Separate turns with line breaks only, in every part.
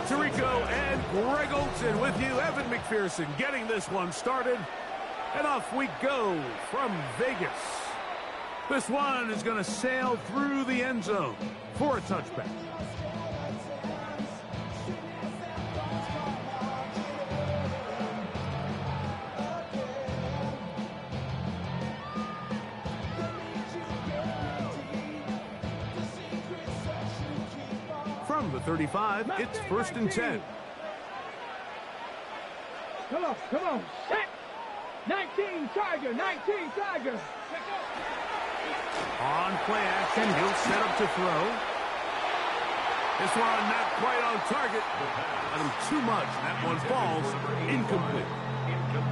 Tirico and Greg Olson with you. Evan McPherson getting this one started. And off we go from Vegas. This one is going to sail through the end zone for a touchback. From the 35, it's 1st and 10.
Come on, set! 19 Tiger, 19 Tiger!
On play action, he'll set up to throw. This one not quite on target. Got him too much. That one falls incomplete.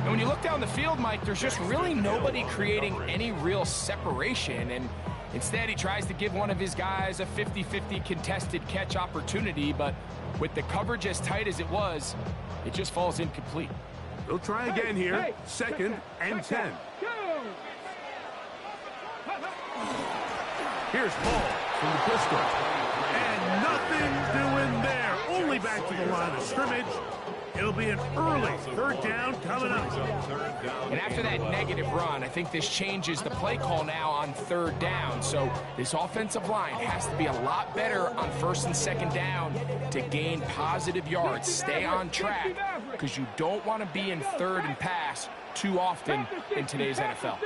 And when you look down the field, Mike, there's just really nobody creating any real separation. And instead, he tries to give one of his guys a 50-50 contested catch opportunity. But with the coverage as tight as it was, it just falls incomplete.
They'll try again here. 2nd and 10. Here's Paul from the pistol. And nothing doing there. Only back to the line of scrimmage. It'll be an early 3rd down coming up.
And after that negative run, I think this changes the play call now on 3rd down. So this offensive line has to be a lot better on 1st and 2nd down to gain positive yards. Stay on track, because you don't want to be in 3rd and pass too often in today's NFL.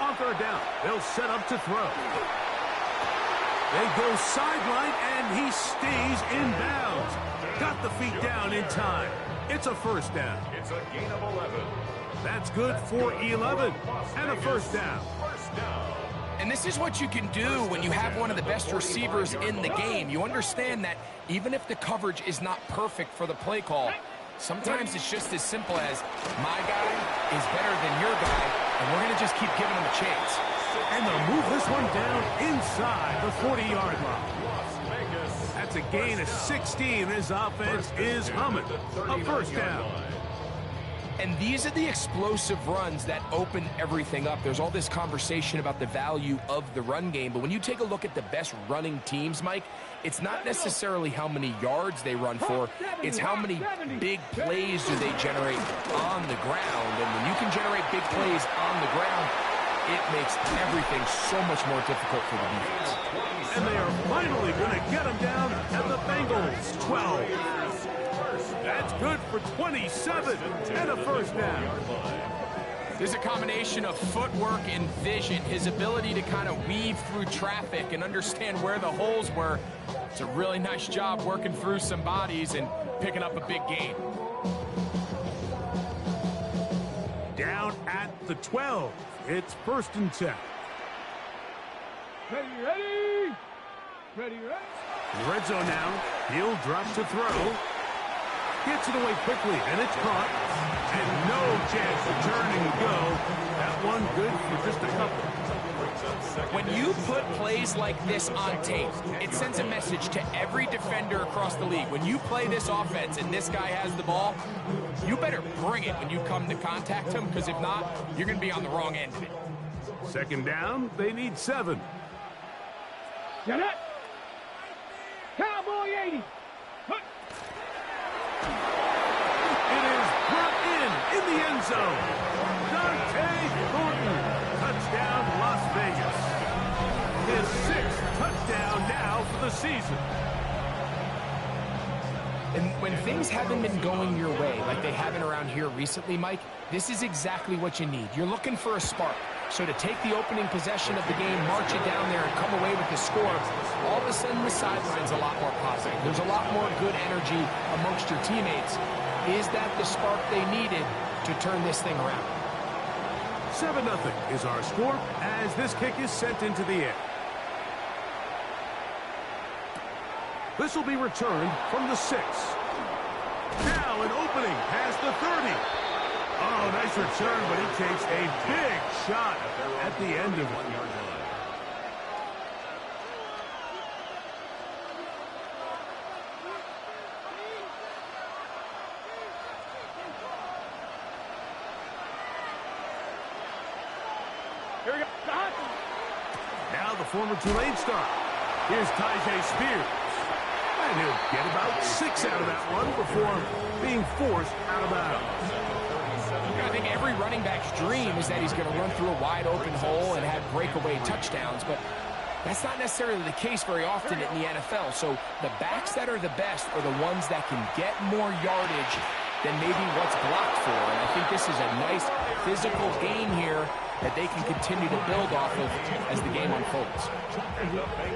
On 3rd down, they'll set up to throw. They go sideline, and he stays in bounds. Got the feet down in time. It's a 1st down.
It's a gain of 11.
That's good for 11 and a 1st down.
And this is what you can do when you have one of the best receivers in the game. You understand that even if the coverage is not perfect for the play call, sometimes it's just as simple as my guy is better than your guy, and we're going to just keep giving him a chance.
And they'll move this one down inside the 40-yard line. That's a gain of 16. This offense is humming. A 1st down.
And these are the explosive runs that open everything up. There's all this conversation about the value of the run game, but when you take a look at the best running teams, Mike, it's not necessarily how many yards they run for, it's how many big plays do they generate on the ground. And when you can generate big plays on the ground, it makes everything so much more difficult for the defense.
And they are finally going to get him down at the Bengals 12. That's good for 27 and a 1st down.
There's a combination of footwork and vision, his ability to kind of weave through traffic and understand where the holes were. It's a really nice job working through some bodies and picking up a big gain.
Down at the 12. It's 1st and 10.
Ready?
Red zone now. He'll drop to throw. Gets it away quickly, and it's caught. And no chance to turn and go. That one good for just a couple.
When you put plays like this on tape, it sends a message to every defender across the league. When you play this offense and this guy has the ball, you better bring it when you come to contact him, because if not, you're going to be on the wrong end of it.
2nd down, they need 7.
Get it! Cowboy 80!
It is brought in the end zone. Dante Thornton, touchdown Las Vegas. His 6th touchdown now for the season.
And when things haven't been going your way, like they haven't around here recently, Mike, this is exactly what you need. You're looking for a spark. So to take the opening possession of the game, march it down there, and come away with the score, all of a sudden the sideline's a lot more positive. There's a lot more good energy amongst your teammates. Is that the spark they needed to turn this thing around?
7-0 is our score as this kick is sent into the air. This will be returned from the 6. Now an opening past the 30. Oh, nice return, but he takes a big shot at the end of it.
Here we go.
Now the former Tulane star. Here's Tyjae Spears. And he'll get about 6 out of that one before being forced out of bounds.
I think every running back's dream is that he's going to run through a wide open hole and have breakaway touchdowns, but that's not necessarily the case very often in the NFL. So the backs that are the best are the ones that can get more yardage than maybe what's blocked for. And I think this is a nice physical gain here that they can continue to build off of as the game unfolds.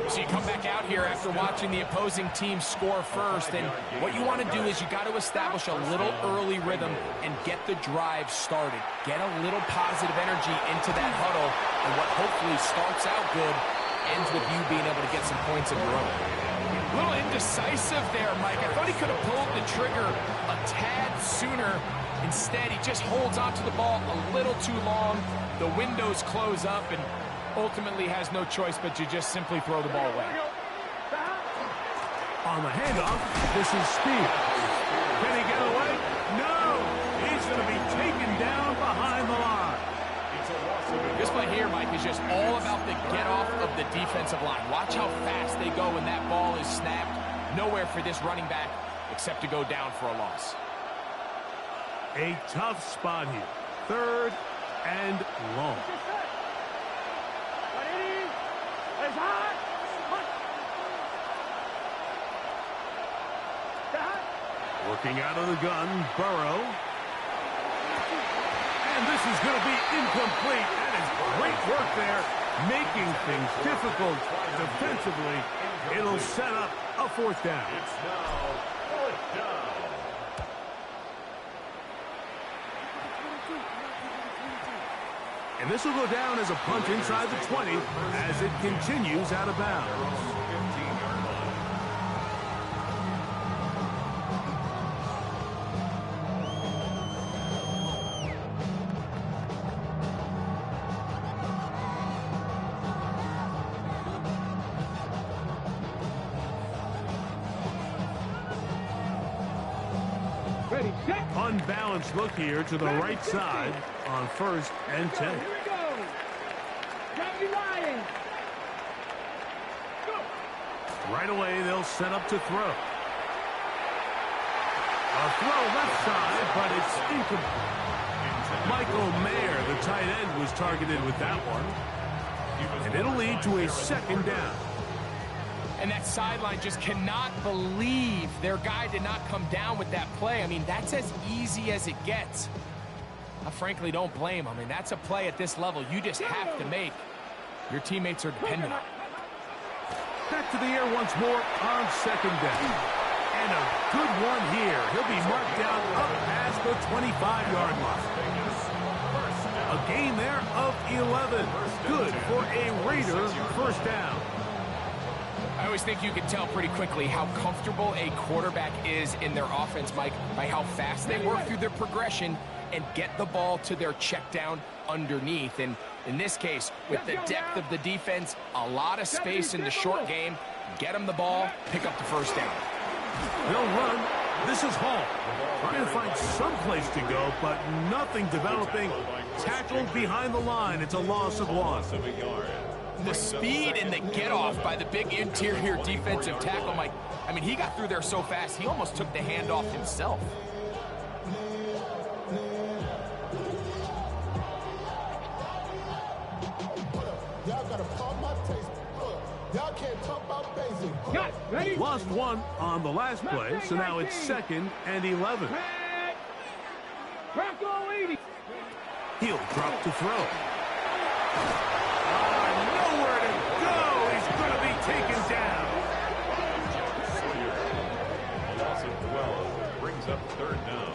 So you come back out here after watching the opposing team score first, and what you want to do is you got to establish a little early rhythm and get the drive started. Get a little positive energy into that huddle, and what hopefully starts out good ends with you being able to get some points of your own. A little indecisive there, Mike. I thought he could have pulled the trigger a tad sooner. Instead, he just holds onto the ball a little too long. The windows close up, and ultimately has no choice but to just simply throw the ball away.
On the handoff, this is speed. Can he get away? No! He's going to be taken down behind the line.
This play here, Mike, is just all about the get-off of the defensive line. Watch how fast they go when that ball is snapped. Nowhere for this running back except to go down for a loss.
A tough spot here. 3rd and long. Working out of the gun, Burrow. And this is going to be incomplete. That is great work there, making things difficult defensively. It'll set up a 4th down.
It's now 4th down.
And this will go down as a punt inside the 20 as it continues out of bounds.
Ready, set.
Unbalanced look here to the right side on 1st and 10.
Here we go. Johnny Lions. Go.
Right away, they'll set up to throw. A throw left side, but it's incomplete. Michael Mayer, the tight end, was targeted with that one. And it'll lead to a 2nd down.
And that sideline just cannot believe their guy did not come down with that play. I mean, that's as easy as it gets. I frankly don't blame him. I mean, that's a play at this level you just have to make. Your teammates are dependent on it.
Back to the air once more on 2nd down. And a good one here. He'll be marked down up past the 25-yard line. A gain there of 11. Good for a Raider 1st down.
I always think you can tell pretty quickly how comfortable a quarterback is in their offense, Mike, by how fast they work through their progression and get the ball to their check down underneath. And in this case, with the depth of the defense, a lot of space in the short game, get them the ball, pick up the 1st down.
They'll run. This is Hall. Trying to find some place to go, but nothing developing. Tackled behind the line. It's a loss of 1.
The speed and the get-off by the big interior defensive tackle, Mike. I mean, he got through there so fast, he almost took the handoff himself.
Y'all gotta pump my taste. Y'all can't talk about basic.
Got it. Ready.
Lost 1 on the last play, so now it's 2nd and 11.
Bronco 80.
He'll drop to throw. Nowhere to go. He's going to be taken down.
A loss of 12 brings up 3rd down.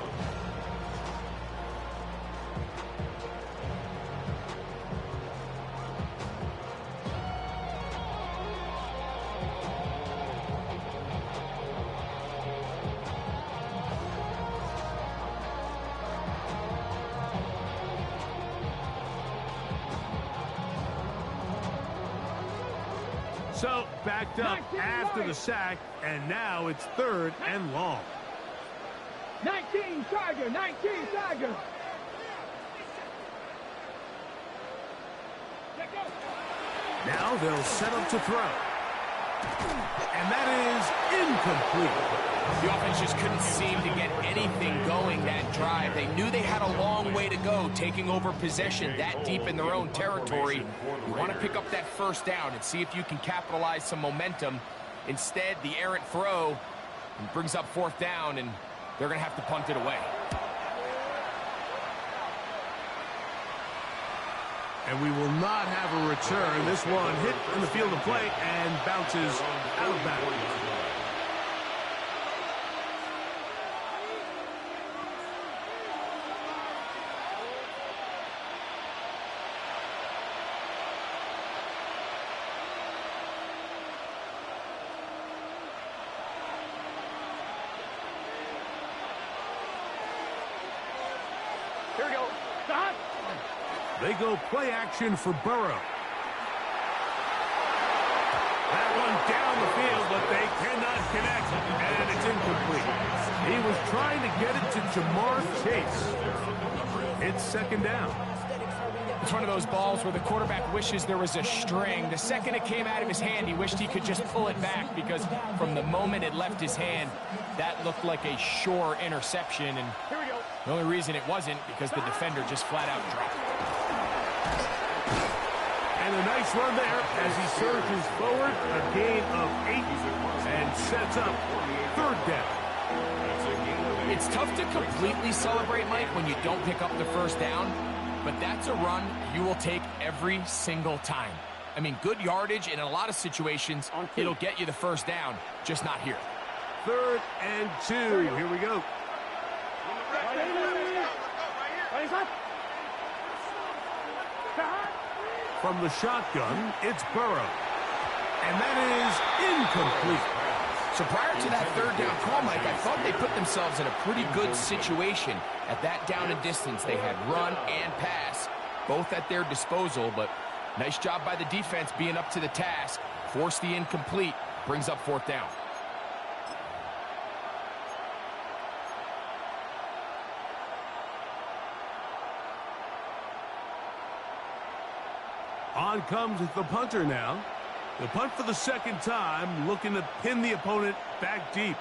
So, backed up after the sack, and now it's 3rd and long.
19 Tiger, 19 Tiger.
Now they'll set up to throw. And that is incomplete.
The offense just couldn't seem to get anything going that drive. They knew they had a long way to go, taking over possession that deep in their own territory. You want to pick up that first down and see if you can capitalize some momentum. Instead, the errant throw brings up fourth down, and they're going to have to punt it away.
And we will not have a return. This one hit in the field of play and bounces out of bounds.
Here we go. Stop.
They go play action for Burrow. That one down the field, but they cannot connect, and it's incomplete. He was trying to get it to Jamar Chase. It's second down.
It's one of those balls where the quarterback wishes there was a string. The second it came out of his hand, he wished he could just pull it back, because from the moment it left his hand, that looked like a sure interception. And
Here we go.
the only reason it wasn't because the defender just flat out dropped it.
And a nice run there as he surges forward, a gain of 8, and sets up third down.
It's tough to completely celebrate, Mike, when you don't pick up the first down, but that's a run you will take every single time. I mean, good yardage, and in a lot of situations, it'll get you the first down, just not here.
3rd and 2. Here we go. From the shotgun, it's Burrow. And that is incomplete.
So prior to that third down call, Mike, I thought they put themselves in a pretty good situation. At that down and distance, they had run and pass, both at their disposal, but nice job by the defense being up to the task. Force the incomplete, brings up fourth down.
On comes the punter now. The punt for the second time, looking to pin the opponent back deep.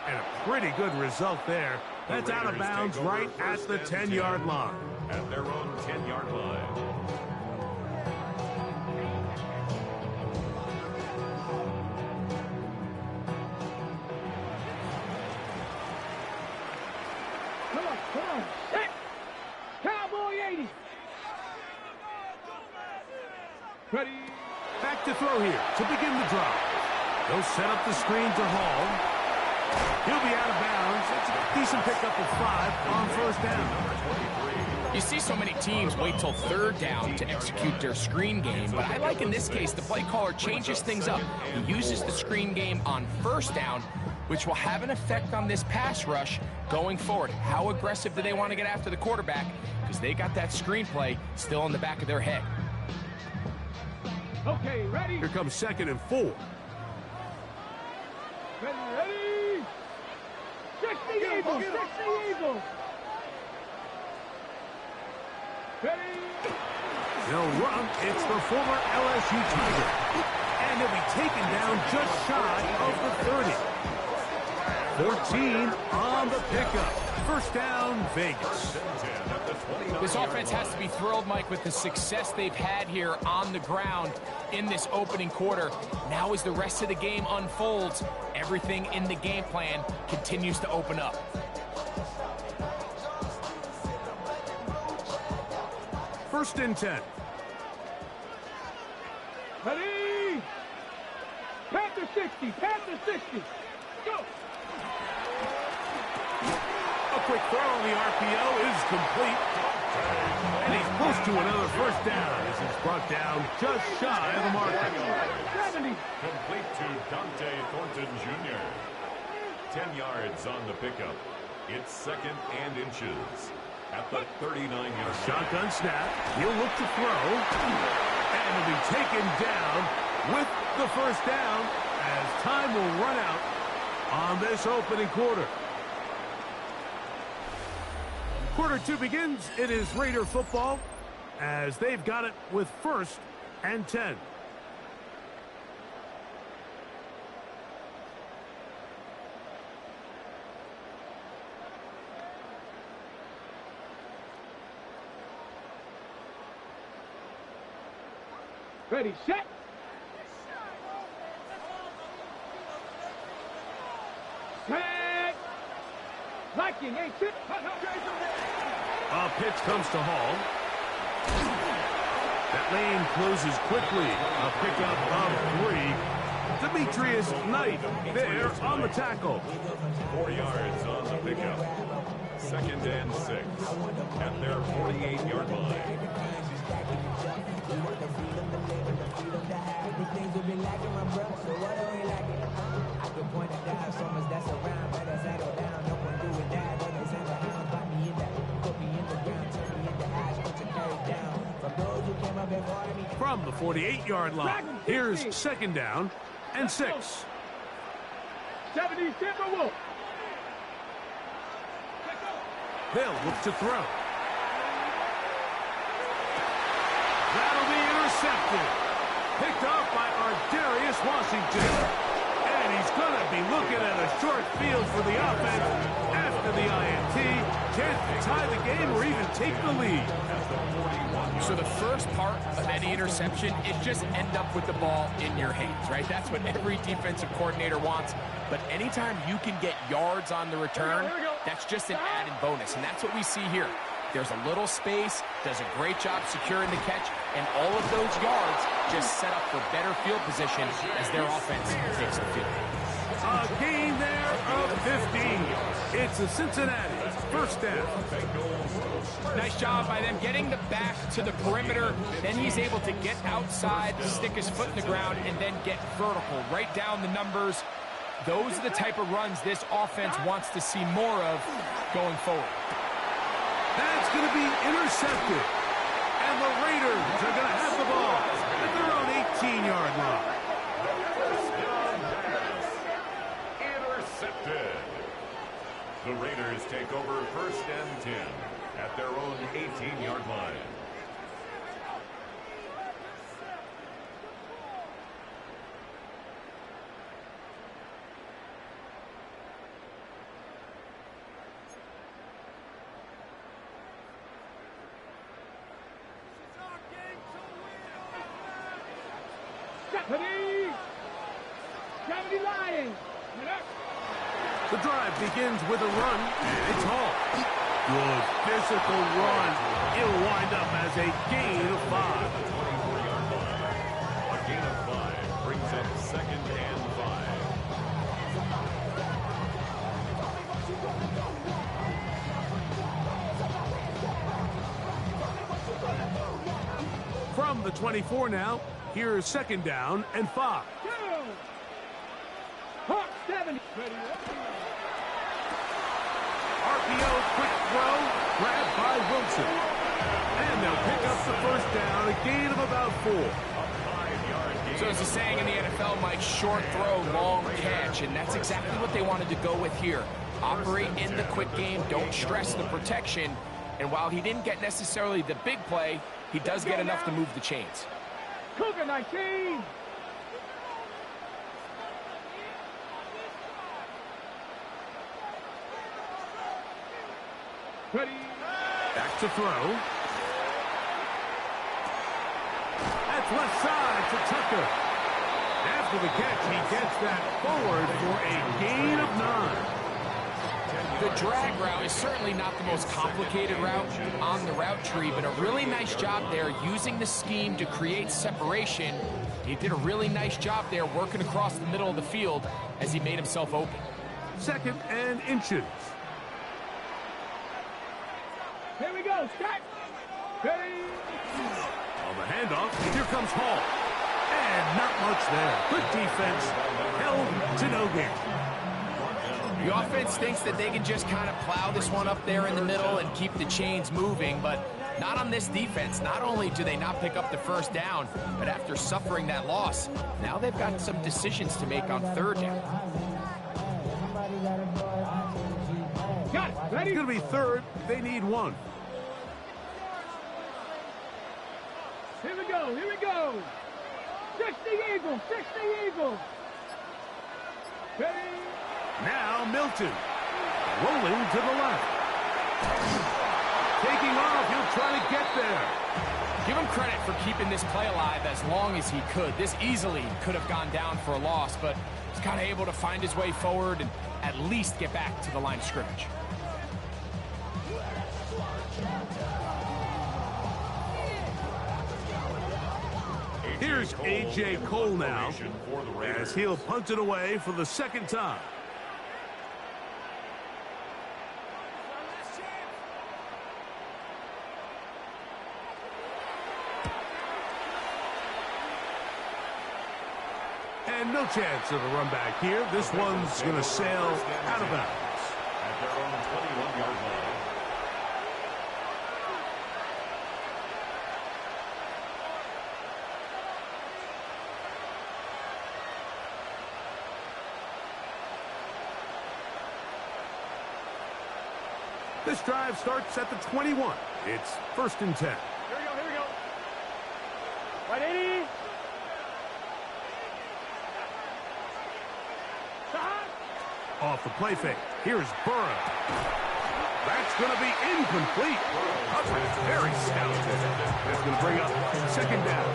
And a pretty good result there. That's out of bounds right at the 10-yard line.
At their own 10-yard line.
Come on. Set. Cowboy 80. Ready.
Back to throw here to begin the drive. They'll set up the screen to Hall. He'll be out of bounds. It's a decent pickup of 5 on first down.
You see so many teams wait till third down to execute their screen game, but I like in this case the play caller changes things up. He uses the screen game on first down, which will have an effect on this pass rush going forward. How aggressive do they want to get after the quarterback? Because they got that screenplay still in the back of their head.
Okay, ready.
Here comes 2nd and 4.
Ready. 60 Eagles. 60 Eagles. Ready.
They'll run. It's the former LSU Tiger. And he'll be taken down just shy of the 30. 14 on the pickup. First down, Vegas.
This offense has to be thrilled, Mike, with the success they've had here on the ground in this opening quarter. Now as the rest of the game unfolds, everything in the game plan continues to open up.
First and 10.
Ready. Panther 60. Panther 60. Go.
A quick throw on the RPO is complete. And he's close to another first down as he's brought down just shy of the mark.
70.
Complete to Dante Thornton Jr. 10 yards on the pickup. It's 2nd and inches. At the 39-yard line.
Shotgun snap. He'll look to throw. And he'll be taken down with the first down as time will run out on this opening quarter. Quarter 2 begins. It is Raider football as they've got it with 1st and 10.
Ready, set. Set. Liking, ain't it?
A pitch comes to Hall. That lane closes quickly. A pickup of 3. Demetrius Knight there on the tackle.
4 yards on the pickup. 2nd and 6 at their 48-yard line.
From the 48-yard line, here's 2nd down and 6.
70 Timberwolf.
They'll look to throw. That'll be intercepted. Picked off by Ardarius Washington. And he's going to be looking at a short field for the offense after the INT. Chance to tie the game or even take the lead.
So the first part of any interception is just end up with the ball in your hands, right? That's what every defensive coordinator wants. But anytime you can get yards on the return, that's just an added bonus. And that's what we see here. There's a little space, does a great job securing the catch, and all of those yards just set up for better field position as their offense takes the field.
A gain there of 15. It's a Cincinnati 1st down.
Nice job by them getting the back to the perimeter. Then he's able to get outside, stick his foot in the ground, and then get vertical. Right down the numbers. Those are the type of runs this offense wants to see more of going forward.
That's going to be intercepted. And the Raiders are going to have the ball at their own 18-yard line.
Intercepted. The Raiders take over 1st and 10 at their own 18-yard line.
Gravity Lions.
The drive begins with a run. It's Hall. Good physical run. It'll wind up as a gain of 5.
24-yard line. A gain of 5 brings up 2nd and 5.
From the 24 now, here's 2nd down and 5.
Hawk 70.
RPO quick throw, grabbed by Wilson. And they'll pick up the 1st down, a gain of about 4.
So as the saying in the NFL, Mike, short throw, long catch, and that's exactly what they wanted to go with here. Operate in the quick game, don't stress the protection, and while he didn't get necessarily the big play, he does get enough to move the chains.
Cougar 19. Ready.
Back to throw. That's left side to Tucker. After the catch, he gets that forward for a gain of 9.
The drag route is certainly not the most complicated route on the route tree, but a really nice job there using the scheme to create separation. He did a really nice job there working across the middle of the field as he made himself open.
2nd and inches.
Here we go. Start. Ready.
On the handoff, here comes Hall. And not much there. Good defense. Held to no gain.
The offense thinks that they can just kind of plow this one up there in the middle and keep the chains moving, but not on this defense. Not only do they not pick up the 1st down, but after suffering that loss, now they've got some decisions to make on 3rd down.
Got it. Ready.
It's going to be third. They need one.
Here we go, here we go. 60 Eagles, 60 Eagles. Ready?
Now Milton. Rolling to the left. Taking off, he'll try to get there.
Give him credit for keeping this play alive as long as he could. This easily could have gone down for a loss, but he's kind of able to find his way forward and at least get back to the line of scrimmage.
Here's A.J. Cole now, as he'll punt it away for the second time. And no chance of a run back here. This one's going to sail out of bounds.
At their own 21-yard line.
This drive starts at the 21. It's 1st and 10.
Here we go, here we go. Right, 80.
Off the play fake. Here's Burrow. That's going to be incomplete. Coverage very stout. That's going to bring up 2nd down.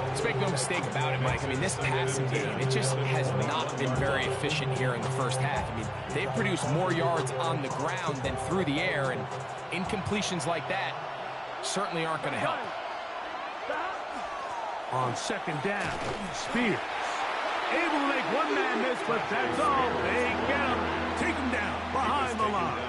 Let's make no mistake about it, Mike. I mean, this passing game, it just has not been very efficient here in the first half. I mean, they've produced more yards on the ground than through the air, and incompletions like that certainly aren't going to help.
On 2nd down, Spears. Able to make one man miss, but that's all. They get him. Take him down behind the line.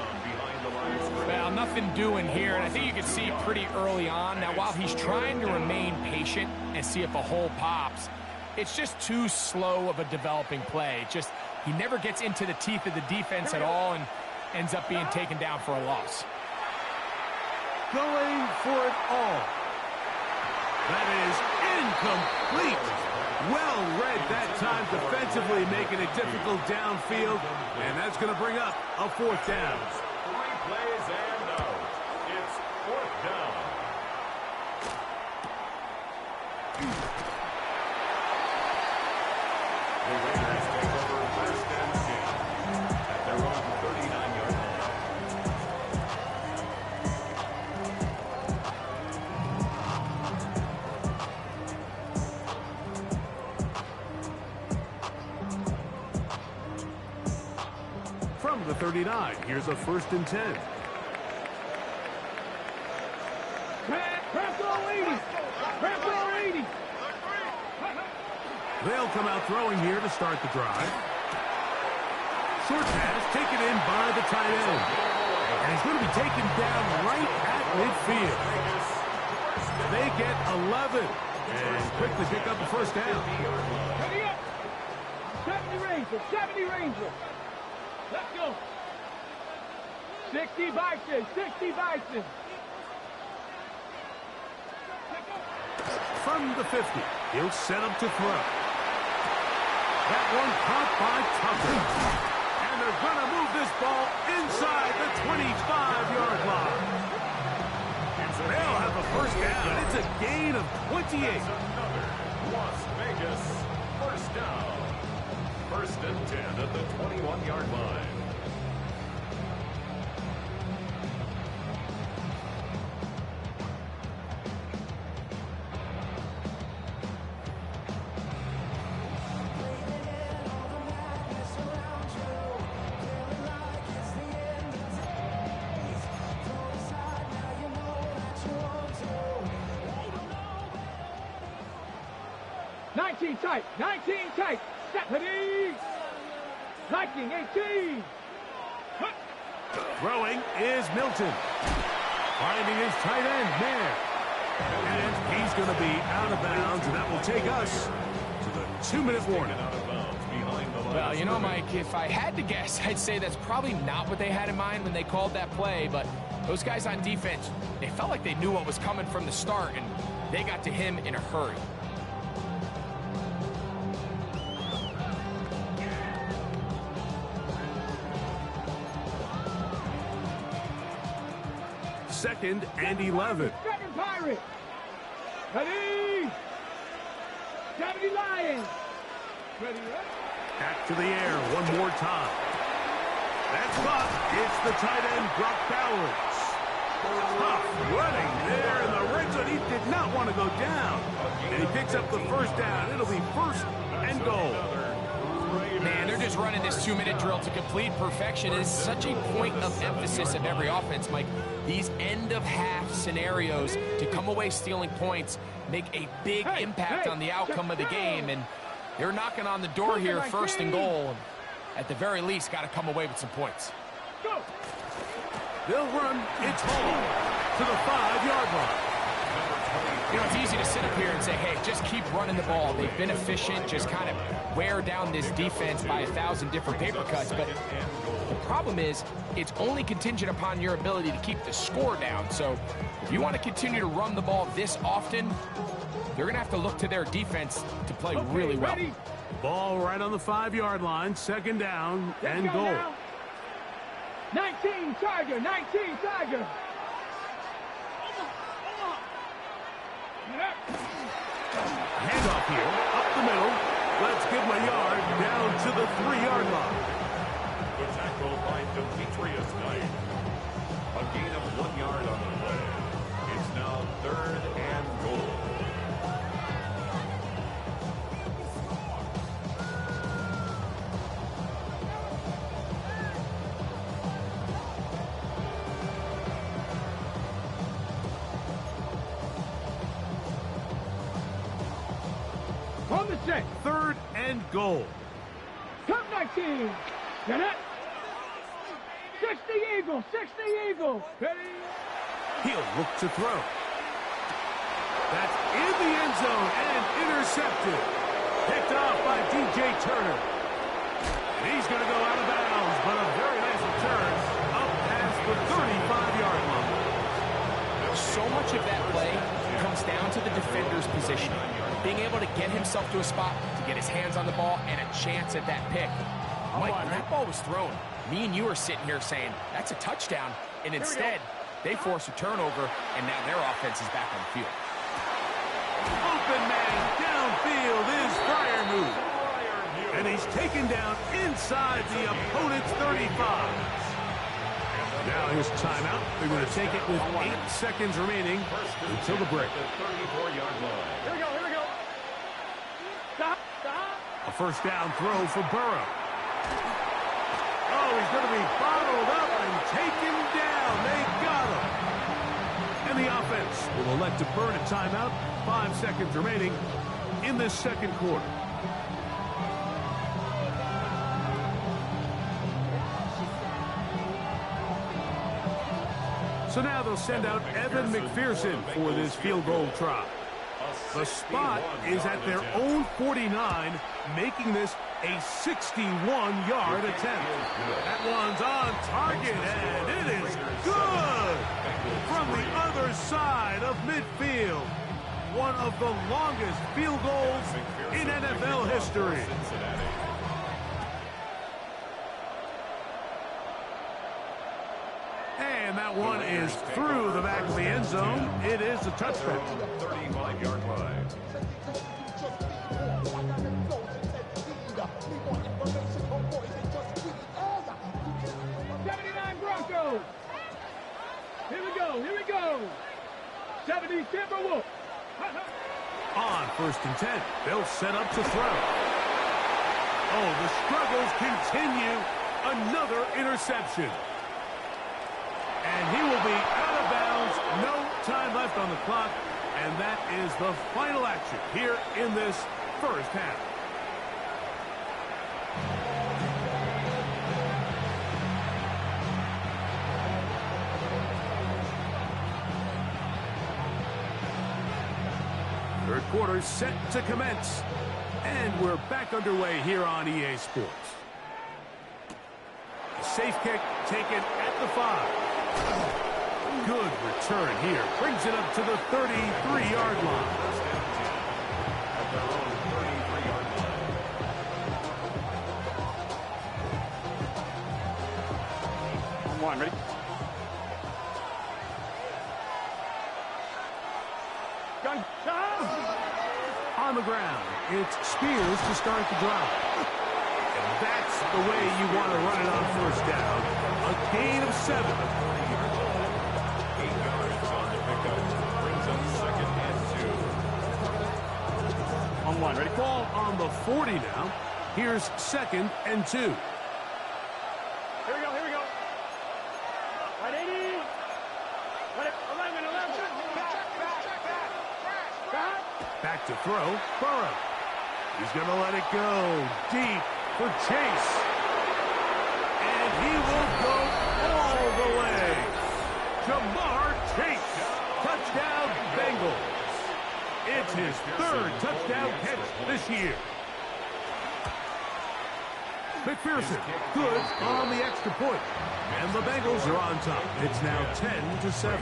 Well, nothing doing here, and I think you can see pretty early on. Now, while he's trying to remain patient and see if a hole pops, it's just too slow of a developing play. Just he never gets into the teeth of the defense at all and ends up being taken down for a loss.
Going for it all. That is incomplete. Well read that time defensively, making it difficult downfield, and that's going to bring up a 4th down.
3 plays and out. It's 4th down. The Raiders take over 1st and 10 at their own 39-yard line.
From the 39, here's a 1st and 10.
Press all 80. Press all 80.
They'll come out throwing here to start the drive. Short pass taken in by the tight end. And he's going to be taken down right at midfield. They get 11 and quickly pick up the 1st down.
Ready up. 70 Rangers, 70 Rangers. Let's go. 60 Bison, 60 Bison.
From the 50, he'll set up to throw. That one caught by Tucker. And they're going to move this ball inside the 25-yard line. They'll have a 1st down. It's a gain of 28.
Another Las Vegas 1st down. 1st and 10 at the 21-yard line.
Tight, 19 tight. Stephanie. Liking 18.
Throwing is Milton. Finding his tight end there. And he's going to be out of bounds, and that will take us to the 2-minute warning.
Well, you know, Mike, if I had to guess, I'd say that's probably not what they had in mind when they called that play, but those guys on defense, they felt like they knew what was coming from the start, and they got to him in a hurry.
2nd and 11.
Second Pirates. Ready. 70 Lions. Ready.
Back to the air one more time. That's caught. It's the tight end, Brock Bowers. Tough running there in the red zone. He did not want to go down. And he picks up the first down. It'll be 1st and goal.
Man, they're just running this 2-minute drill to complete perfection. It is such a point of emphasis of every offense, Mike. These end-of-half scenarios to come away stealing points make a big impact on the outcome of the game. And they're knocking on the door here, 1st and goal. At the very least, got to come away with some points.
Go.
They'll run. It's home to the 5-yard line.
You know, it's easy to sit up here and say, hey, just keep running the ball. They've been efficient, just kind of wear down this defense by 1,000 different paper cuts. But the problem is, it's only contingent upon your ability to keep the score down. So if you want to continue to run the ball this often, they're going to have to look to their defense to play really well.
Ready.
Ball right on the 5-yard line. 2nd down and goal.
Now. 19 Tiger. 19 Tiger.
Handoff here, up the middle. Let's give him a yard down to the 3-yard line.
The tackle by Demetrius Knight. A gain of 1 yard on the play. It's now 3rd and goal.
On the set.
3rd and goal.
Top 19. Get it. 60 Eagle. 60 Eagle. Ready.
He'll look to throw. That's in the end zone and intercepted. Picked off by DJ Turner. And he's going to go out of bounds, but a very nice return up past the 35-yard line.
So much of that play comes down to the defender's position. Being able to get himself to a spot, to get his hands on the ball, and a chance at that pick. Mike, when that ball was thrown, me and you are sitting here saying, that's a touchdown. And instead, they force a turnover, and now their offense is back on the field.
Open man downfield is Freiermuth. And he's taken down inside the opponent's 35. Now here's timeout. They're going to take it with 8 seconds remaining until the break.
Here we go. Here we go. Stop. Stop.
A 1st down throw for Burrow. Oh, he's going to be bottled up and taken down. They got him. And the offense will elect to burn a timeout. 5 seconds remaining in this 2nd quarter. So now they'll send out Evan McPherson for this field goal try. The spot is at their own 49, making this a 61-yard attempt. That one's on target, and it is good from the other side of midfield. One of the longest field goals in NFL history. And that one is through the back of the end zone. It is a touchdown.
35-yard line.
Broncos. Here we go. Here we go. 70 Timberwolves.
On 1st and 10, they'll set up to throw. Oh, the struggles continue. Another interception. And he will be out of bounds. No time left on the clock. And that is the final action here in this 1st half. Third quarter set to commence. And we're back underway here on EA Sports. A safe kick taken at the 5. Good return here. Brings it up to the 33-yard line.
At their own 33-yard line.
On 1, ready?
On the ground, it's Spears to start the drive. And that's the way you want to run it on first down. A gain of 7.
8 yards on the pickup. Brings up 2nd and 2.
On 1, ready? Ball on the 40 now. Here's 2nd and 2.
Here we go, here we go. Right, 80. Right, 11.
Back to throw. Burrow. He's going to let it go deep for Chase. And he will go all the way. Jamar Chase. Touchdown, Bengals. It's his 3rd touchdown catch this year. McPherson, good on the extra point. And the Bengals are on top. It's now 10-7.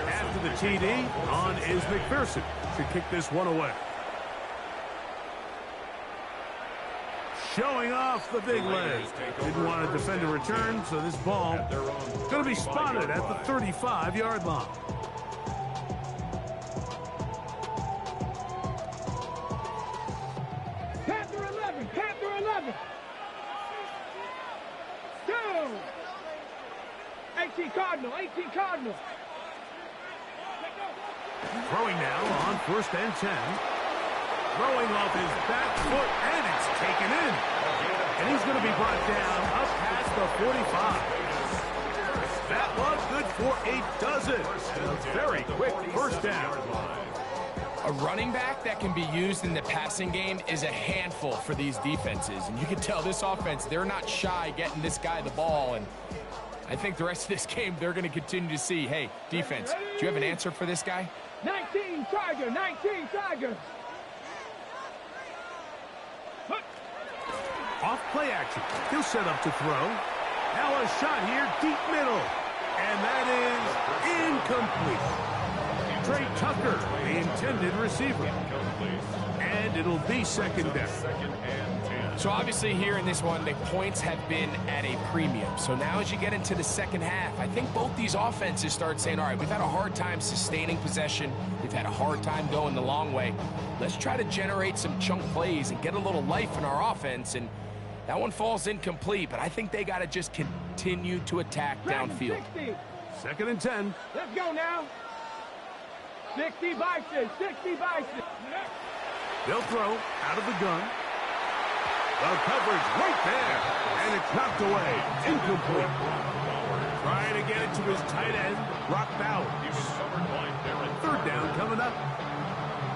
After the TD, on is McPherson to kick this one away. Showing off the big leg. Didn't want to defend a return, so this ball going to be spotted at the 35-yard line.
Panther 11. 2. 18 Cardinal.
Throwing now on 1st and 10. Throwing off his back foot, and it's taken in. And he's going to be brought down up past the 45. That was good for a dozen. A very quick first down.
A running back that can be used in the passing game is a handful for these defenses. And you can tell this offense, they're not shy getting this guy the ball. And I think the rest of this game, they're going to continue to see, hey, defense, do you have an answer for this guy?
19 Tiger.
Off play action. He'll set up to throw. Now a shot here, deep middle. And that is incomplete. Trey Tucker, the intended receiver. And it'll be 2nd down.
So obviously here in this one, the points have been at a premium. So now as you get into the second half, I think both these offenses start saying, all right, we've had a hard time sustaining possession. We've had a hard time going the long way. Let's try to generate some chunk plays and get a little life in our offense. And that one falls incomplete, but I think they got to just continue to attack downfield.
2nd and 10.
Let's go now. 60 Bison.
They'll throw out of the gun. The coverage right there. And it's knocked away. Incomplete. Trying to get it to his tight end, Brock Bowers. 3rd down coming up.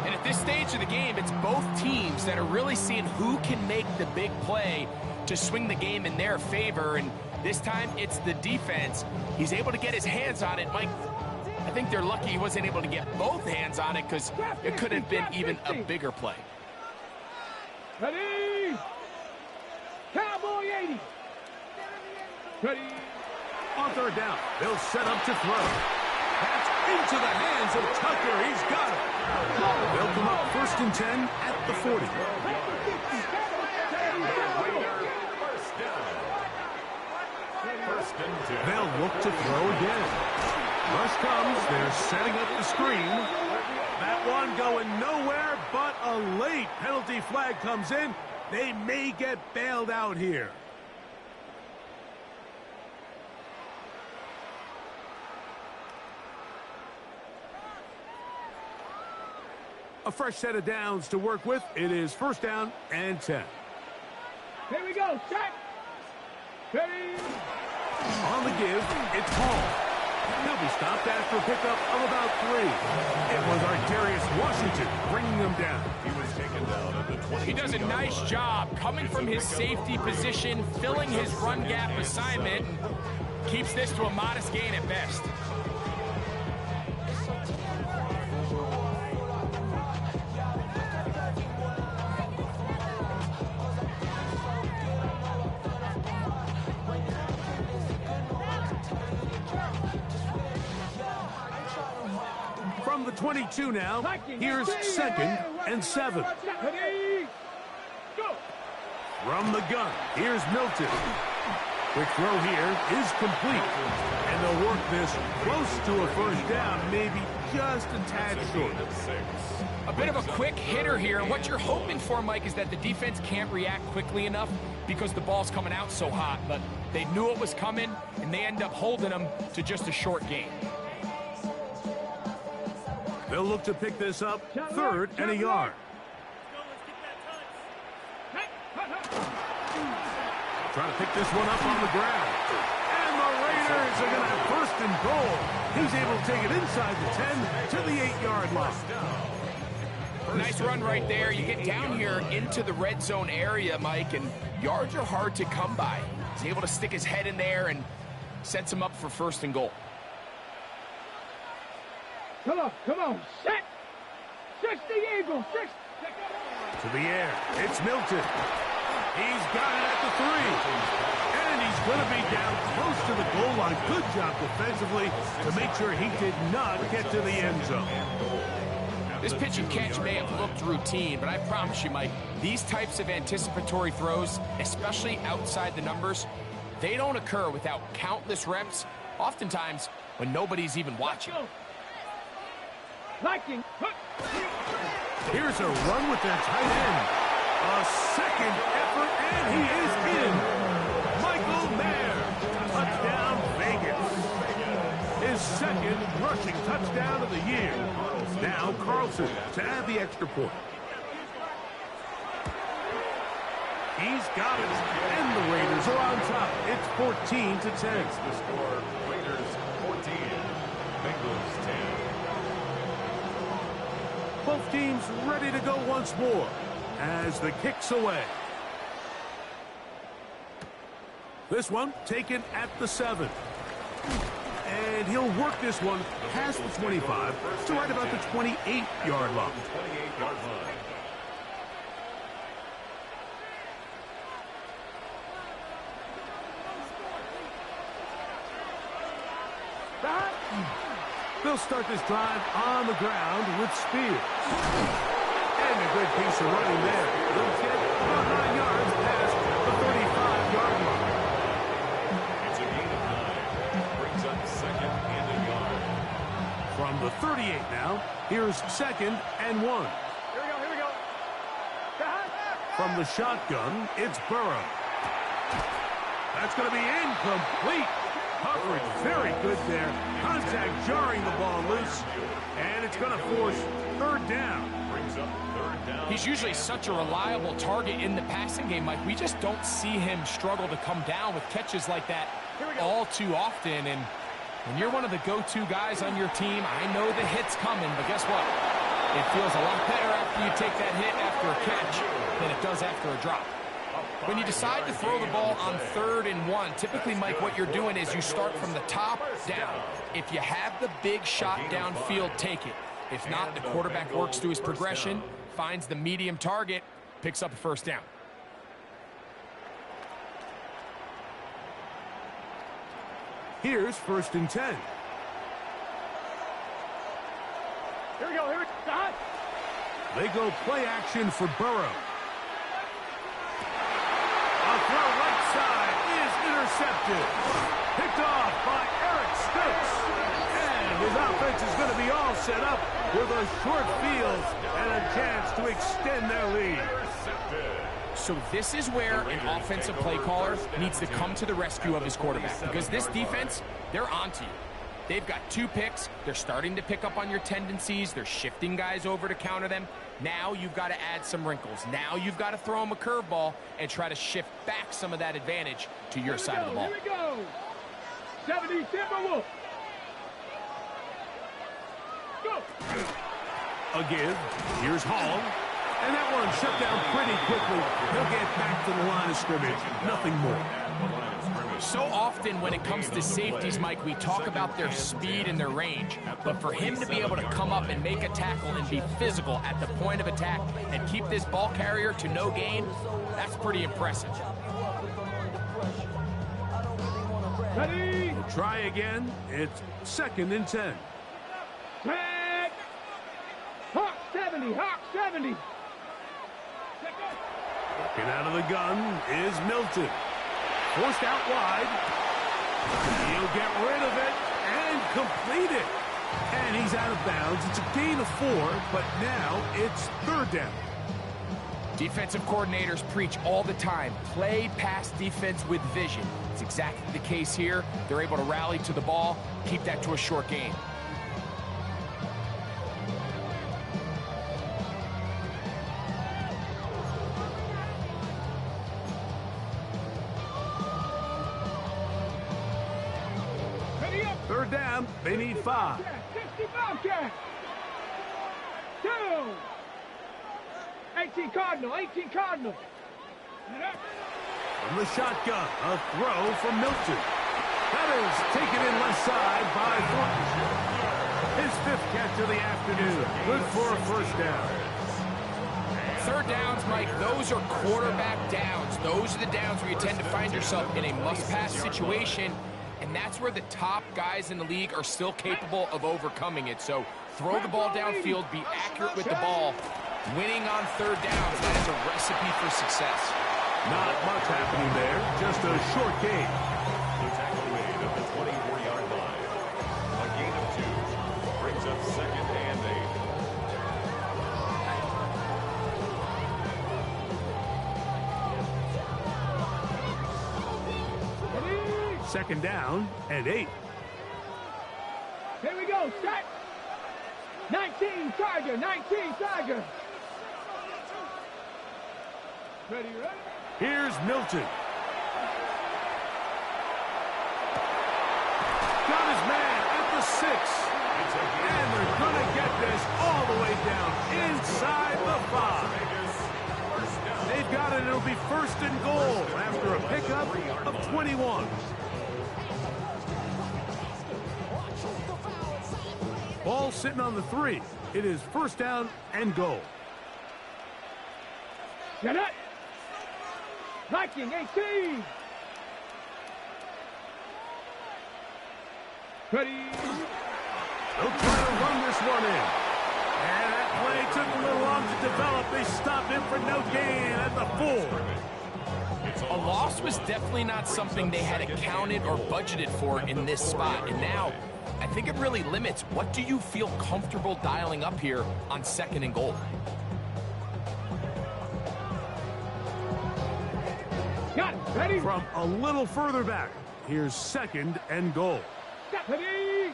And at this stage of the game, it's both teams that are really seeing who can make the big play to swing the game in their favor. And this time, it's the defense. He's able to get his hands on it. Mike, I think they're lucky he wasn't able to get both hands on it because it could have been even a bigger play.
Ready? Cowboy 80. Ready?
On 3rd down, they'll set up to throw. That's into the hands of Tucker. He's got it. They'll come up 1st and 10 at the 40. They'll look to throw again. Rush comes. They're setting up the screen. That one going nowhere, but a late penalty flag comes in. They may get bailed out here. A fresh set of downs to work with. It is 1st down and 10.
Here we go. Set. Ready?
On the give, it's Hall. He'll be stopped after a pickup of about 3. It was Arterius Washington bringing them down.
He was taken down at the 20.
He does a nice job coming from his safety position, filling his run gap assignment, and keeps this to a modest gain at best.
From the 22 now, here's 2nd and 7.
Ready? Go.
From the gun, here's Milton. Quick throw here is complete. And they'll work this close to a first down, maybe just a tad short.
A bit of a quick hitter here. What you're hoping for, Mike, is that the defense can't react quickly enough because the ball's coming out so hot. But they knew it was coming, and they end up holding them to just a short gain.
They'll look to pick this up, 3rd and a yard. Trying to pick this one up on the ground. And the Raiders are going to have 1st and goal. He's able to take it inside the 10 to the 8-yard line.
Nice run right there. You get down here into the red zone area, Mike, and yards are hard to come by. He's able to stick his head in there and sets him up for 1st and goal.
Come on, set! 60 Eagles, 6.
To the air, it's Milton. He's got it at the 3. And he's going to be down close to the goal line. Good job defensively to make sure he did not get to the end zone.
This pitch and catch may have looked routine, but I promise you, Mike, these types of anticipatory throws, especially outside the numbers, they don't occur without countless reps, oftentimes when nobody's even watching.
Liking.
Here's a run with that tight end. A second effort, and he is in. Michael Mayer, touchdown Vegas. His 2nd rushing touchdown of the year. Now Carlson to add the extra point. He's got it, and the Raiders are on top. It's 14-10.
The score, Raiders 14, Bengals 10.
Both teams ready to go once more as the kick's away. This one taken at the 7. And he'll work this one past the 25 to right about the 28-yard line.
28-yard line.
They'll start this drive on the ground with Spears. And a good piece of running there. He'll get about 9 yards past the 35-yard line.
It's a gain of 9. Brings up 2nd and a yard.
From the 38 now, here's 2nd and 1.
Here we go.
From the shotgun, it's Burrow. That's going to be incomplete. Coverage very good there. Contact jarring the ball loose. And it's going to force 3rd down.
Brings up 3rd down.
He's usually such a reliable target in the passing game, Mike. We just don't see him struggle to come down with catches like that all too often. And when you're one of the go-to guys on your team, I know the hit's coming, but guess what? It feels a lot better after you take that hit after a catch than it does after a drop. When you decide to throw the ball on 3rd and 1, typically, Mike, what you're doing is you start from the top down. If you have the big shot downfield, take it. If not, the quarterback works through his progression, finds the medium target, picks up a 1st down.
Here's 1st and 10.
Here we go.
They go play action for Burrow. A throw right side is intercepted. Picked off by Eric Stokes. And his offense is going to be all set up with a short field and a chance to extend their lead.
So this is where an offensive play caller needs to come to the rescue of his quarterback, because this defense, they're onto you. They've got 2 picks. They're starting to pick up on your tendencies. They're shifting guys over to counter them. Now you've got to add some wrinkles. Now you've got to throw them a curveball and try to shift back some of that advantage to your side of the ball.
Here we go. 70 Timberwolves. Go.
A give. Here's Hall. And that one shut down pretty quickly. He'll get back to the line of scrimmage. Nothing more.
So often when it comes to safeties, Mike, we talk about their speed and their range. But for him to be able to come up and make a tackle and be physical at the point of attack and keep this ball carrier to no gain, that's pretty impressive.
Ready.
We'll try again. It's 2nd and 10.
Tag. Hawk 70. Hawk 70.
Get out of the gun is Milton. Forced out wide. He'll get rid of it and complete it. And he's out of bounds. It's a gain of 4, but now it's 3rd down.
Defensive coordinators preach all the time, play pass defense with vision. It's exactly the case here. They're able to rally to the ball, keep that to a short gain.
Third down, they need 5.
2. 18 Cardinal, 18 Cardinal.
From the shotgun, a throw from Milton. That is taken in left side by Thornton. His 5th catch of the afternoon. Good for a 1st down.
3rd downs, Mike, those are quarterback downs. Those are the downs where you tend to find yourself in a must-pass situation, and that's where the top guys in the league are still capable of overcoming it. So throw the ball downfield, be accurate with the ball. Winning on 3rd downs, that is a recipe for success.
Not much happening there, just a short gain.
The tackle made at the 24-yard line. A gain of 2 brings up 2nd and
8. 2nd down and 8.
Here we go, set. 19 Tiger, 19 Tiger. Ready, ready?
Here's Milton. Got his man at the 6. And they're going to get this all the way down inside the 5. They've got it. It'll be 1st and goal after a pickup of 21. Ball sitting on the 3. It is 1st down and goal.
Get it. Viking 18. Ready.
They'll try to run this one in. And that play took a little long to develop. They stopped him for no gain at the 4.
A loss was definitely not something they had accounted or budgeted for in this spot. And now, I think it really limits what do you feel comfortable dialing up here on 2nd and goal.
Got it. Ready.
From a little further back, here's 2nd and goal.
Ready.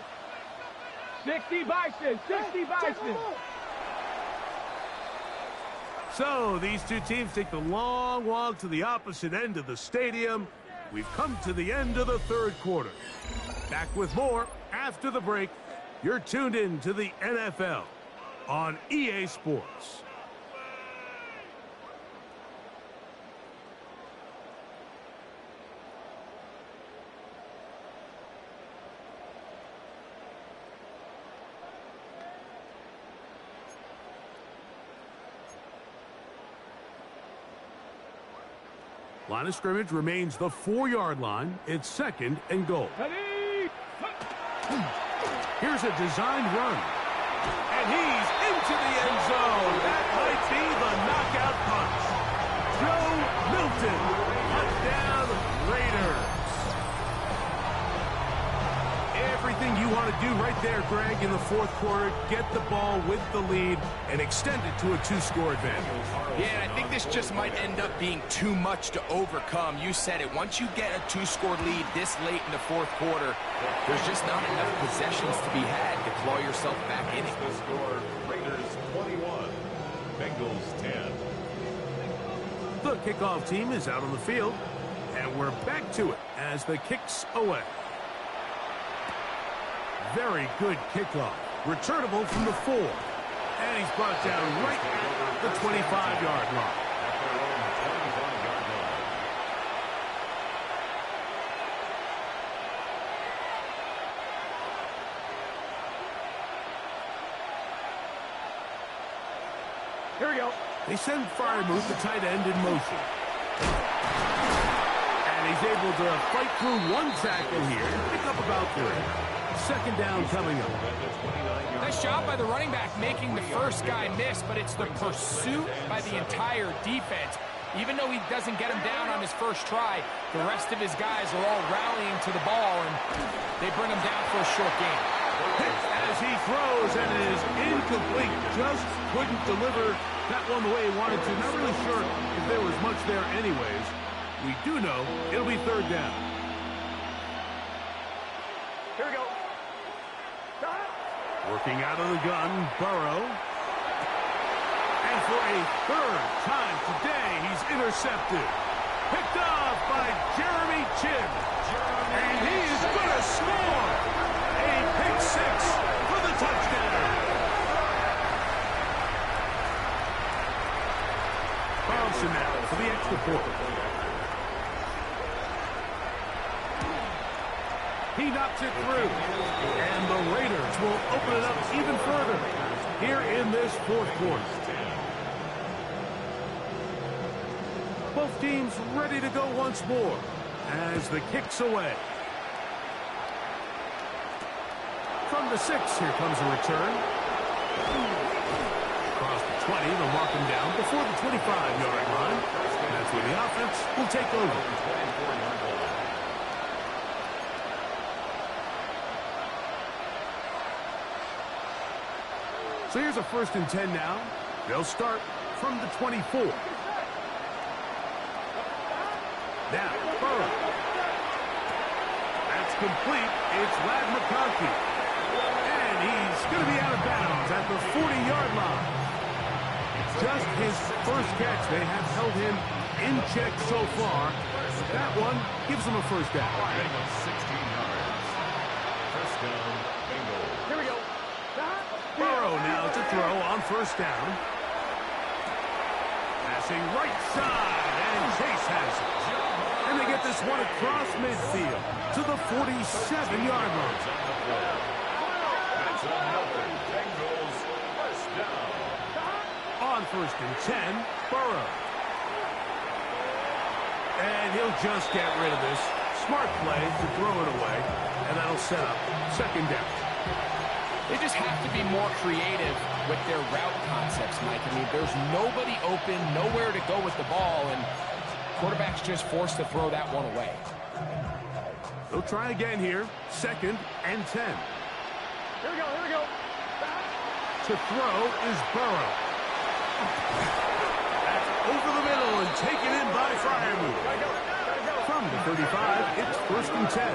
60 Bison, 60 Bison.
So these two teams take the long walk to the opposite end of the stadium. We've come to the end of the 3rd quarter. Back with more after the break. You're tuned in to the NFL on EA Sports. Line of scrimmage remains the 4-yard line. It's 2nd and goal.
Ready.
Here's a designed run. And he's into the end zone. That might be the knockout punch. Joe Milton. Touchdown, Raiders. Everything you want to do right there, Greg, in the 4th quarter. Get the ball with the lead and extend it to a 2-score advantage.
Yeah, and I think this just might end up being too much to overcome. You said it. Once you get a 2-score lead this late in the 4th quarter, there's just not enough possessions to be had to claw yourself back in it.
The score, Raiders 21, Bengals 10.
The kickoff team is out on the field, and we're back to it as the kick's away. Very good kickoff. Returnable from the 4. And he's brought down right at the 25-yard line.
Here we go.
They send Firemouth, the tight end, in motion. And he's able to fight through one tackle here and pick up about 3. 2nd down coming up.
Nice job by the running back making the first guy miss, but it's the pursuit by the entire defense. Even though he doesn't get him down on his first try, the rest of his guys are all rallying to the ball, and they bring him down for a short game.
Hit as he throws, and it is incomplete. Just couldn't deliver that one the way he wanted to. Not really sure if there was much there anyways. We do know it'll be third down.
Here we go.
Working out of the gun, Burrow. And for a third time today, he's intercepted. Picked off by Jeremy Chinn. And he is going to score. A pick six for the touchdown. Carlson now for the extra point. He knocks it through. And the Raiders will open it up even further here in this fourth quarter. Both teams ready to go once more as the kick's away. From the 6, here comes a return. Across the 20, they'll mark him down before the 25-yard line. And that's where the offense will take over. So here's a 1st and 10 now. They'll start from the 24. Now, Burrow. That's complete. It's Ladd McConkey. And he's going to be out of bounds at the 40-yard line. Just his first catch. They have held him in check so far. That one gives him a first down.
16 yards. First down, Bengals.
Here we go.
Burrow now to throw on first down. Passing right side, and Chase has it. And they get this one across midfield to the 47-yard line.
That's another Bengals first down.
On 1st and 10, Burrow. And he'll just get rid of this. Smart play to throw it away, and that'll set up 2nd down.
They just have to be more creative with their route concepts, Mike. I mean, there's nobody open, nowhere to go with the ball, and quarterback's just forced to throw that one away.
They'll try again here. 2nd and 10.
Here we go. Here we go.
To throw is Burrow. That's over the middle and taken in by Fryermuth. From the 35, it's 1st and 10.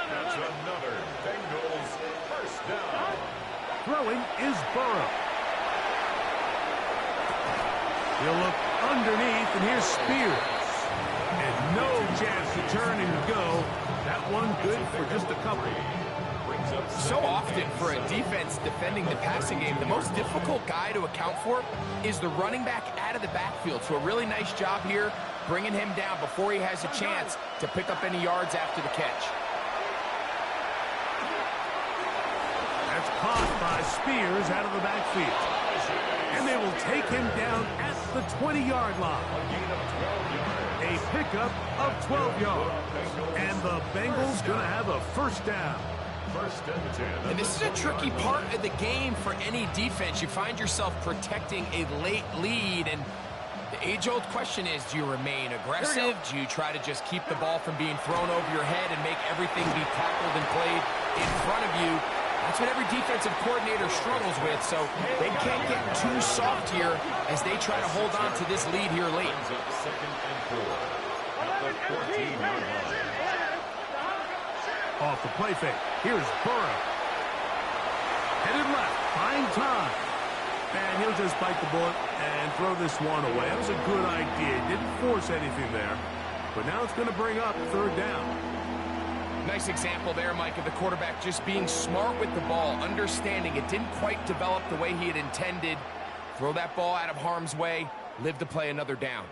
That's another Bengals first down.
Throwing is Burrow. He'll look underneath, and here's Spears. And no chance to turn and go. That one good for just a couple.
So often for a defense defending the passing game, the most difficult guy to account for is the running back out of the backfield. So a really nice job here bringing him down before he has a chance to pick up any yards after the catch.
That's caught by Spears out of the backfield. And they will take him down at the 20-yard line. A pickup of 12 yards. And the Bengals going to have a first down.
1st and 10.
And this is a tricky part of the game for any defense. You find yourself protecting a late lead, and the age-old question is, do you remain aggressive? Do you try to just keep the ball from being thrown over your head and make everything be tackled and played in front of you? That's what every defensive coordinator struggles with, so they can't get too soft here as they try to hold on to this lead here late.
2nd and 4 at the 14-yard line.
Off the play fake. Here's Burrow. Headed left. Buying time. And he'll just bite the bullet and throw this one away. That was a good idea. Didn't force anything there. But now it's going to bring up 3rd down.
Nice example there, Mike, of the quarterback just being smart with the ball, understanding it didn't quite develop the way he had intended. Throw that ball out of harm's way, live to play another down.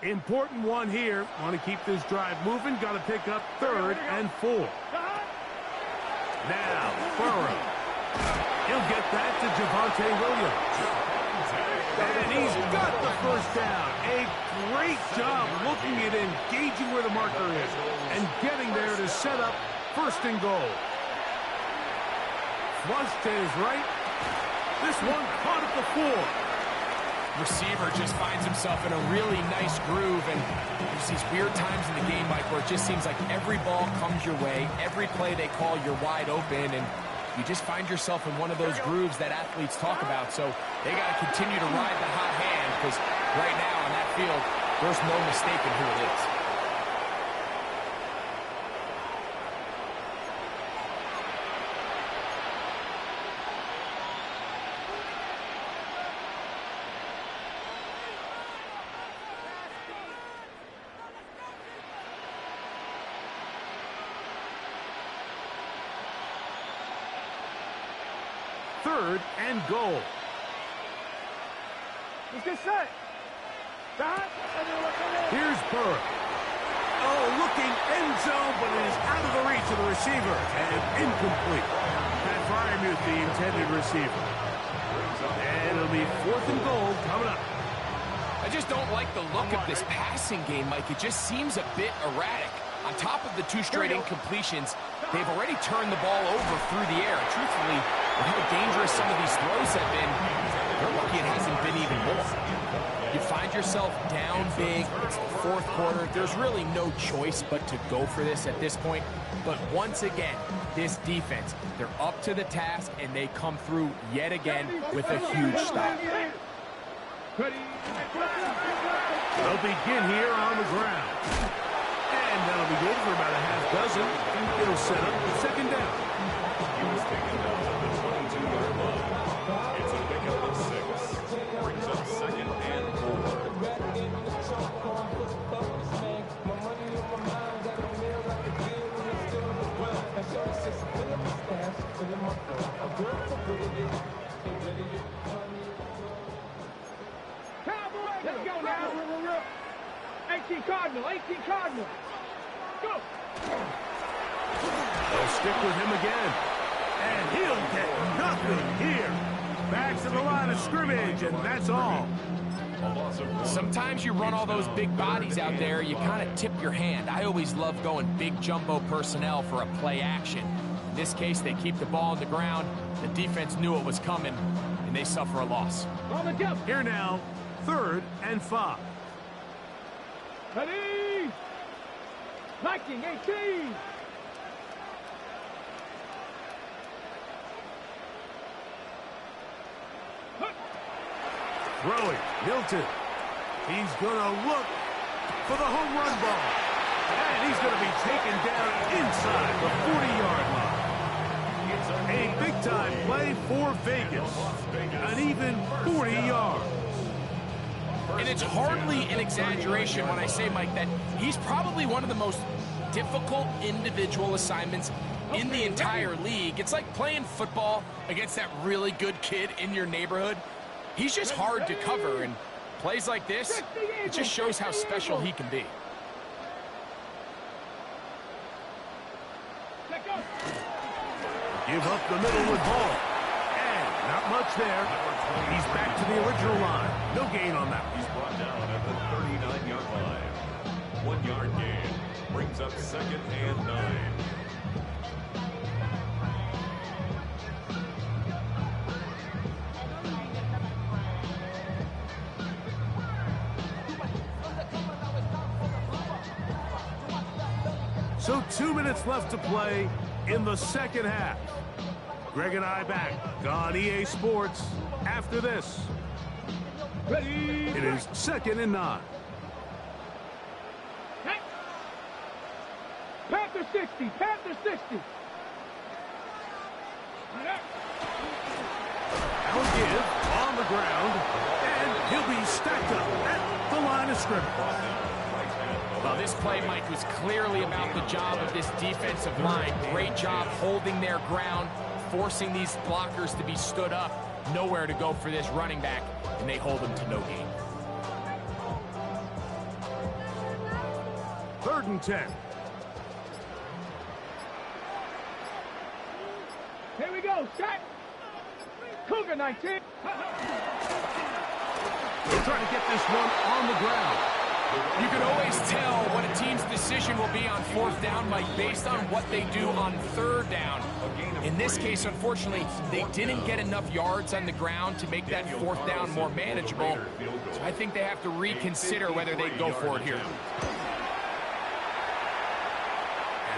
Important one here. Want to keep this drive moving. Got to pick up 3rd and 4. Now, Burrow. He'll get that to Javonte Williams. And he's got the first down. A great job looking at engaging where the marker is and getting there to set up 1st and goal. Flush to his right. This one caught at the 4.
receiver just finds himself in a really nice groove, and there's these weird times in the game, Mike, where it just seems like every ball comes your way, every play they call, you're wide open, and you just find yourself in one of those grooves that athletes talk about. So they got to continue to ride the hot hand, because right now on that field, there's no mistaking who it is.
Third and goal.
Let's get set.
Here's Burrow. Oh, looking end zone, but it is out of the reach of the receiver and incomplete. Pat Fryermuth, the intended receiver. And it'll be 4th and goal coming up.
I just don't like the look of this passing game, Mike. It just seems a bit erratic. On top of the 2 straight incompletions, they've already turned the ball over through the air. Truthfully, with how dangerous some of these throws have been, they're lucky it hasn't been even more. You find yourself down big. It's the 4th quarter. There's really no choice but to go for this at this point. But once again, this defense, they're up to the task, and they come through yet again with a huge stop.
They'll begin here on the ground. And that'll be good for about a half dozen. It'll set up 2nd down.
He was taken down at the 22-yard line. It's a pickup of 6. Brings up 2nd and 4.
Let's go now. 18 Cardinal. Go.
They'll stick with him again. And he'll get nothing here. Back to the line of scrimmage, and that's all.
Sometimes you run all those big bodies out there, you kind of tip your hand. I always love going big jumbo personnel for a play action. In this case, they keep the ball on the ground. The defense knew it was coming, and they suffer a loss.
Here now, 3rd and 5.
Ready? 19, 18.
Throwing, Milton. He's going to look for the home run ball. And he's going to be taken down inside the 40-yard line. A big-time play for Vegas. An even 40 yards.
And it's hardly an exaggeration when I say, Mike, that he's probably one of the most difficult individual assignments in the entire league. It's like playing football against that really good kid in your neighborhood. He's just hard to cover, and plays like this, it just shows how special he can be.
Give up the middle with ball. And not much there. He's back to the original line. No gain on that.
He's brought down at the 39-yard line. 1-yard gain. Brings up 2nd and 9.
So 2 minutes left to play in the 2nd half. Greg and I back on EA Sports after this.
Ready?
It is 2nd and 9.
Panther 60. Panther 60.
I'll give on the ground, and he'll be stacked up at the line of scrimmage.
Well, this play, Mike, was clearly about the job of this defensive line. Great job holding their ground, forcing these blockers to be stood up. Nowhere to go for this running back, and they hold him to no gain.
3rd and 10.
Here we go. Set. Cougar 19.
They'll try to get this one on the ground.
You can always tell when a team's decision will be on fourth down, Mike, based on what they do on third down. In this case, unfortunately, they didn't get enough yards on the ground to make that fourth down more manageable. So I think they have to reconsider whether they go for it here.
And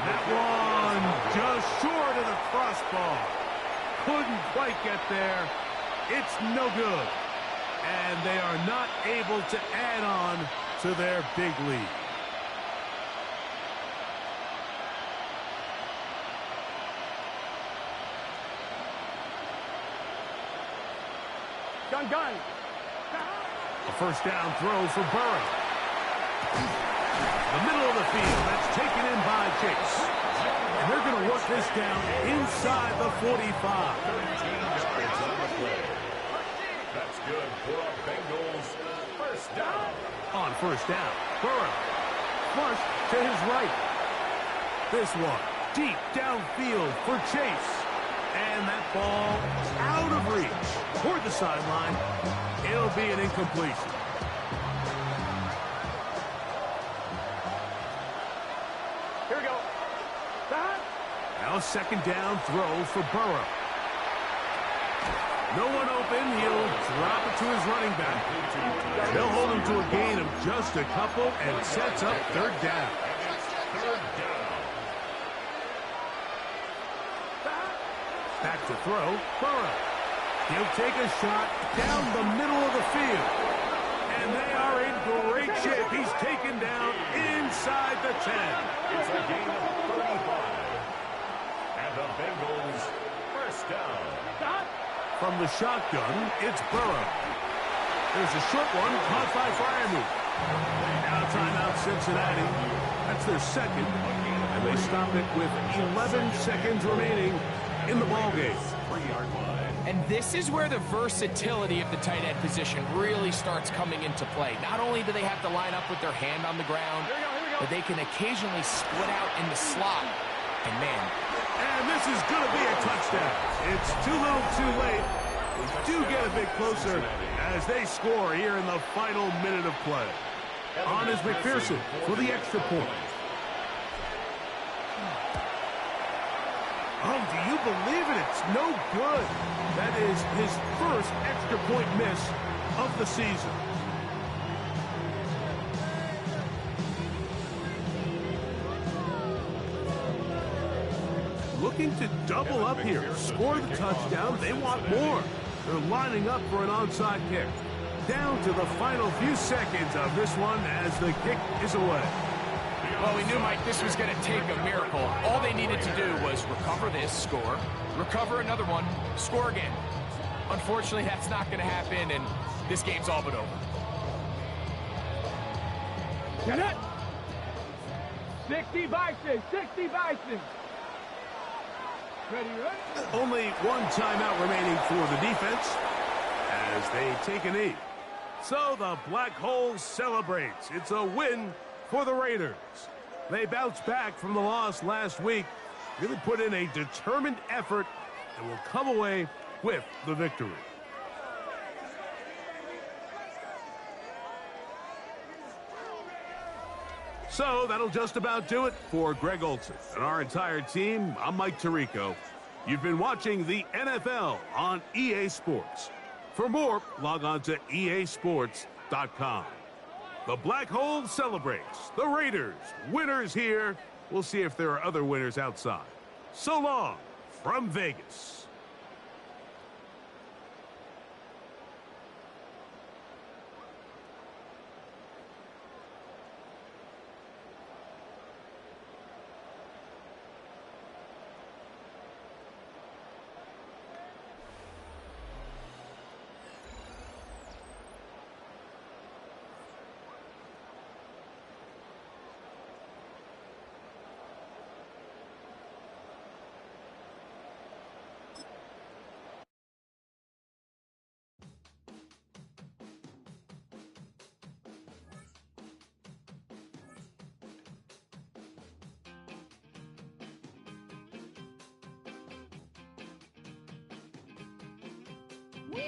that one just short of the crossbar. Couldn't quite get there. It's no good. And they are not able to add on to their big lead.
Gun.
A first down throw for Burrow. The middle of the field, that's taken in by Chase. And they're going to work this down inside the 45.
13 yards on the play. That's good for a Bengals first down.
On first down, Burrow flush to his right. This one deep downfield for Chase. And that ball out of reach toward the sideline. It'll be an incompletion.
Here we go.
Now a second down throw for Burrow. No one open. He'll drop it to his running back. They'll hold him to a gain of just a couple and sets up third down.
Third down.
Back to throw, Burrow. He'll take a shot down the middle of the field. And they are in great shape. He's taken down inside the 10.
It's a gain of 35. And the Bengals first down.
From the shotgun, it's Burrow. There's a short one caught by Fryermuth. Now timeout Cincinnati. That's their second. And they stop it with 11 seconds remaining in the ballgame.
3-yard line.
And this is where the versatility of the tight end position really starts coming into play. Not only do they have to line up with their hand on the ground, but they can occasionally split out in the slot. And man,
And this is going to be a touchdown. It's too little too late. We do get a bit closer as they score here in the final minute of play. On is McPherson for the extra point. Oh, do you believe it? It's no good. That is his first extra point miss of the season. Looking to double up here. Score the touchdown. They want more. They're lining up for an onside kick. Down to the final few seconds of this one as the kick is away.
well, we knew, Mike, this was going to take a miracle. All they needed to do was recover this, score, recover another one, score again. Unfortunately, that's not going to happen, and this game's all but over.
Get it? 60 Bison, 60 Bison. Ready?
Only one timeout remaining for the defense as they take a knee. So the Black Hole celebrates. It's a win for the Raiders. They bounced back from the loss last week, really put in a determined effort, and will come away with the victory. So that'll just about do it for Greg Olson and our entire team. I'm Mike Tirico. You've been watching the NFL on EA Sports. For more, log on to easports.com. The Black Hole celebrates. The Raiders, winners here. We'll see if there are other winners outside. So long from Vegas.
We